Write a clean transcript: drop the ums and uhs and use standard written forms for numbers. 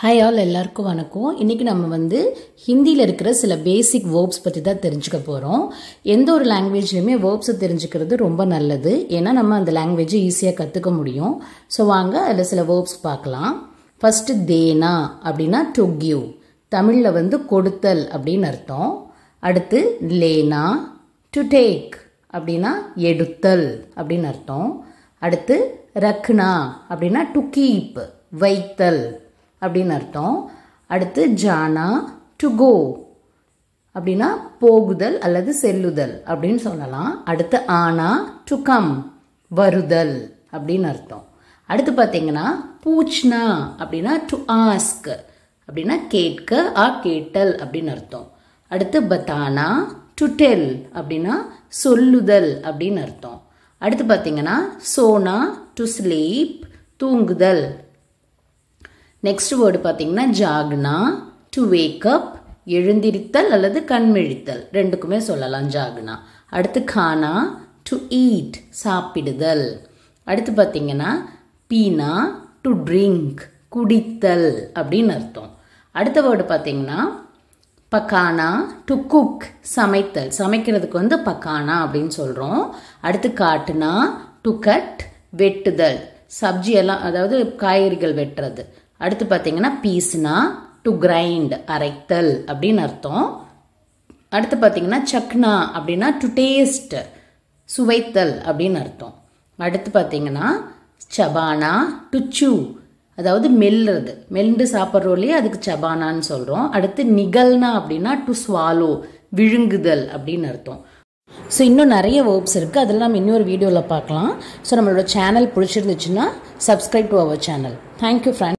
Hi all, எல்லாருக்கும் வணக்கம். இன்றைக்கி நம்ம ஹிந்தியில் இருக்கிற சில பேசிக் வேர்ப்ஸ் பற்றி தான் தெரிஞ்சுக்க போகிறோம். எந்த ஒரு லாங்குவேஜ்லையுமே வேர்ப்ஸை தெரிஞ்சுக்கிறது ரொம்ப நல்லது. ஏன்னா நம்ம அந்த லாங்குவேஜை ஈஸியாக கற்றுக்க முடியும். ஸோ வாங்க அதில் சில வேர்ப்ஸ் பார்க்கலாம். ஃபஸ்ட்டு தேனா அப்படின்னா டு கிவ், தமிழில் கொடுத்தல் அப்படின்னு அர்த்தம். அடுத்து லேனா டு டேக் அப்படின்னா எடுத்தல் அப்படின்னு அர்த்தம். அடுத்து ரக்னா அப்படின்னா டு கீப், வைத்தல் அப்படின்னு அர்த்தம். அடுத்து ஜானா டு கோ அப்படின்னா போகுதல் அல்லது செல்லுதல் அப்படின்னு சொல்லலாம். அடுத்து ஆனா டு கம், வருதல் அப்படின்னு அர்த்தம். அடுத்து பார்த்தீங்கன்னா பூச்னா அப்படின்னா டு ஆஸ்க் அப்படின்னா கேட்க கேட்டல் அப்படின்னு அர்த்தம். அடுத்து பத்தானா டு டெல் அப்படின்னா சொல்லுதல் அப்படின்னு அர்த்தம். அடுத்து பார்த்தீங்கன்னா சோனா டு ஸ்லீப், தூங்குதல். நெக்ஸ்ட் வேர்டு பார்த்தீங்கன்னா ஜாக்னா டு வேக்கப், எழுந்திரித்தல் அல்லது கண்மிழித்தல், ரெண்டுக்குமே சொல்லலாம் ஜாக்னா. அடுத்து கானா டு ஈட், சாப்பிடுதல். அடுத்து பார்த்தீங்கன்னா பீனா டு ட்ரிங்க், குடித்தல் அப்படின்னு அர்த்தம். அடுத்த வேர்டு பார்த்தீங்கன்னா பக்கானா டு குக், சமைத்தல், சமைக்கிறதுக்கு பக்கானா அப்படின்னு சொல்கிறோம். அடுத்து காட்டுனா டு கட், வெட்டுதல், சப்ஜியெல்லாம் அதாவது காய்கறிகள் வெட்டுறது. அடுத்து பார்த்தீங்கன்னா பீஸ்னா டு கிரைண்ட், அரைத்தல் அப்படின்னு அர்த்தம். அடுத்து பார்த்தீங்கன்னா சக்னா அப்படின்னா டு டேஸ்ட், சுவைத்தல் அப்படின்னு அர்த்தம். அடுத்து பார்த்தீங்கன்னா சபானா டு சூ, அதாவது மெல்லுறது, மெல்ண்டு சாப்பிட்றோம் இல்லையா, அதுக்கு சபானான்னு சொல்கிறோம். அடுத்து நிகழ்னா அப்படின்னா டு ஸ்வாலோ, விழுங்குதல் அப்படின்னு அர்த்தம். ஸோ இன்னும் நிறைய வேர்ப்ஸ் இருக்குது, அதெல்லாம் நம்ம இன்னொரு வீடியோவில் பார்க்கலாம். ஸோ நம்மளோட சேனல் பிடிச்சிருந்துச்சுன்னா subscribe to our channel. Thank you friends.